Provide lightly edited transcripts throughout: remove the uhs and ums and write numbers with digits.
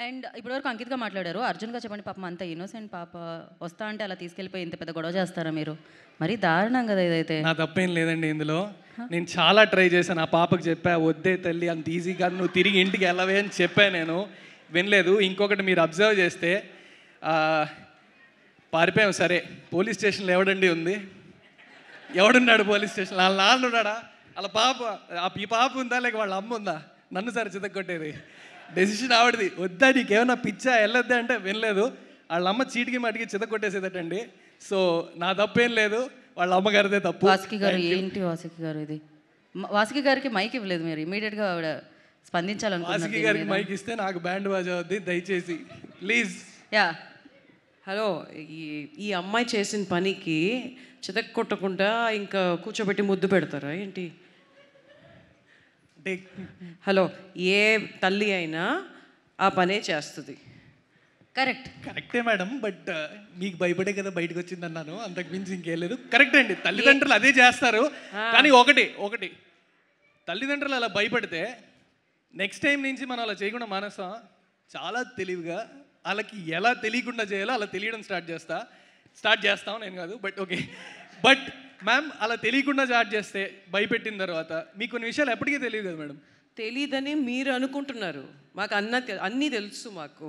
And ఇప్పటివరకు అంకిత్గా మాట్లాడారు. అర్జున్గా చెప్పండి, పాపం అంత ఇన్నోసెంట్ పాప వస్తా అంటే అలా తీసుకెళ్ళిపోయి ఇంత పెద్ద గొడవ చేస్తారా మీరు? మరీ దారుణం కదా ఇదైతే. నా తప్పేం లేదండి ఇందులో. నేను చాలా ట్రై చేశాను. ఆ పాపకు చెప్పా, వద్దే తల్లి అంత ఈజీగా నువ్వు తిరిగి ఇంటికి వెళ్ళవే అని చెప్పాను. నేను వినలేదు. ఇంకొకటి మీరు అబ్జర్వ్ చేస్తే పారిపోయాం. సరే, పోలీస్ స్టేషన్లో ఎవడండి ఉంది? ఎవడున్నాడు పోలీస్ స్టేషన్లో? వాళ్ళ నాన్న ఉన్నాడా? వాళ్ళ పాప, ఈ పాప ఉందా లేక వాళ్ళ అమ్మ ఉందా? నన్ను సరే చితక్కొట్టేది. డెసిషన్ ఆవిడది. వద్దా నీకేమన్నా పిచ్చా వెళ్ళొద్దా అంటే వినలేదు. వాళ్ళ అమ్మ చీటికి మటికి చితక్కొట్టేసేదటండి. సో నా తప్పేం లేదు, వాళ్ళ అమ్మగారిదే తప్పు. వాసుకి గారు ఏంటి? వాసుకి గారు ఇది వాసుకి గారికి మైక్ ఇవ్వలేదు మీరు. ఇమీడియట్గా ఆవిడ స్పందించాలనుకుంటున్నారు. వాసుకి గారికి మైక్ ఇస్తే నాకు బ్యాండ్ బాజా అవుద్ది. దయచేసి ప్లీజ్. యా హలో, ఈ అమ్మాయి చేసిన పనికి చితక్ కొట్టకుండా ఇంకా కూర్చోబెట్టి ముద్దు పెడతారా ఏంటి? హలో, ఏ తల్లి అయినా ఆ పనే చేస్తుంది. కరెక్టే మేడం, బట్ మీకు భయపడే కదా బయటకు వచ్చింది అన్నాను, అంతకు మించి ఇంకేం లేదు. కరెక్ట్ అండి, తల్లిదండ్రులు అదే చేస్తారు. కానీ ఒకటి తల్లిదండ్రులు అలా భయపడితే నెక్స్ట్ టైం నుంచి మనం అలా చేయకుండా మానేస్తాం. చాలా తెలివిగా వాళ్ళకి ఎలా తెలియకుండా చేయాలో అలా తెలియడం స్టార్ట్ చేస్తాం. నేను కాదు, బట్ మ్యామ్ అలా తెలియకుండా స్టార్ట్ చేస్తే భయపెట్టిన తర్వాత మీకు కొన్ని విషయాలు ఎప్పటికీ తెలియదు కదా మేడం. తెలీదని మీరు అనుకుంటున్నారు. మాకు అన్నీ తెలుసు. మాకు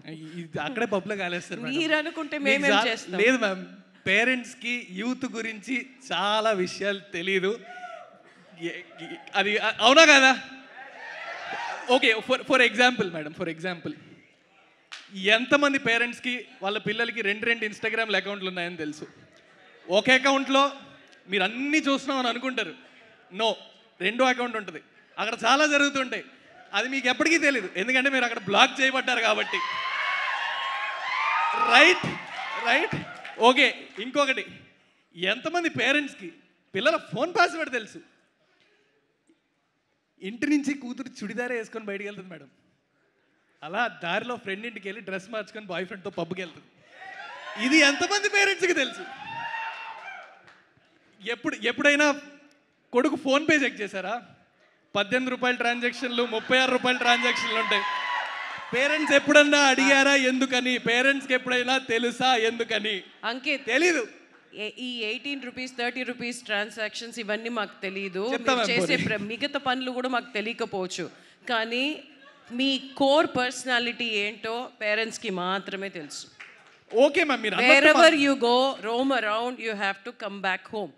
అక్కడే పబ్లో కాలేస్తారు. మీరు అనుకుంటే మేమేం చేస్తాం? లేదు మ్యామ్, పేరెంట్స్కి యూత్ గురించి చాలా విషయాలు తెలీదు. అది అవునా కదా? ఓకే, ఫర్ ఎగ్జాంపుల్ ఎంతమంది పేరెంట్స్కి వాళ్ళ పిల్లలకి రెండు ఇన్స్టాగ్రామ్లో అకౌంట్లు ఉన్నాయని తెలుసు? ఒక అకౌంట్లో మీరు అన్నీ చూస్తున్నామని అనుకుంటారు. నో, 2 అకౌంట్ ఉంటుంది. అక్కడ చాలా జరుగుతుంటాయి. అది మీకు ఎప్పటికీ తెలియదు, ఎందుకంటే మీరు అక్కడ బ్లాక్ చేయబడ్డారు కాబట్టి. Right okay. ఇంకొకటి, ఎంతమంది పేరెంట్స్కి పిల్లల ఫోన్ పాస్వర్డ్ తెలుసు? ఇంటి నుంచి కూతురు చుడిదారే వేసుకొని బయటికి వెళ్తుంది మేడం. అలా దారిలో ఫ్రెండ్ ఇంటికి వెళ్ళి డ్రెస్ మార్చుకొని బాయ్ ఫ్రెండ్తో పబ్కి వెళ్తుంది. ఇది ఎంతమంది పేరెంట్స్కి తెలుసు? ఎప్పుడైనా కొడుకు ఫోన్పే చెక్ చేశారా? 18 రూపాయల ట్రాన్సాక్షన్లు, 36 రూపాయల ట్రాన్సాక్షన్లు ఉంటాయి. పేరెంట్స్ ఎప్పుడన్నా అడిగారా ఎందుకని? పేరెంట్స్కి ఎప్పుడైనా తెలుసా ఎందుకని? అంకిత్, తెలీదు. ఈ 18 రూపీస్ 30 రూపీస్ ట్రాన్సాక్షన్స్ ఇవన్నీ మాకు తెలియదు. చేసే మిగతా పనులు కూడా మాకు తెలియకపోవచ్చు. కానీ మీ కోర్ పర్సనాలిటీ ఏంటో పేరెంట్స్కి మాత్రమే తెలుసు. ఓకే మ్యామ్, మీరు wherever you go, roam around, you have to come back home.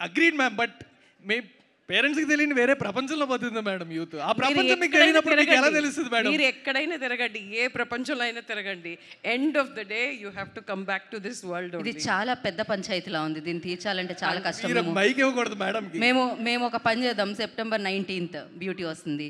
Agreed ma'am, but మీ పేరెంట్స్కి తెలియని వేరే ప్రపంచంలో పోతుంది మేడం యూత్. ఆ ప్రపంచం మీకు తెలియనప్పుడు మీకు ఎలా తెలుస్తుంది మేడం? మీరు ఎక్కడైనా తిరగండి, ఏ ప్రపంచంలో అయినా తిరగండి, end of the day you have to come back to this world. ఇది చాలా పెద్ద పంచాయతీలా ఉంది. దీన్ని తీర్చాలంటే చాలా కష్టం. మైక్ ఇవ్వకూడదు మేడం. మేము ఒక పని చేద్దాం. సెప్టెంబర్ 19th బ్యూటీ వస్తుంది.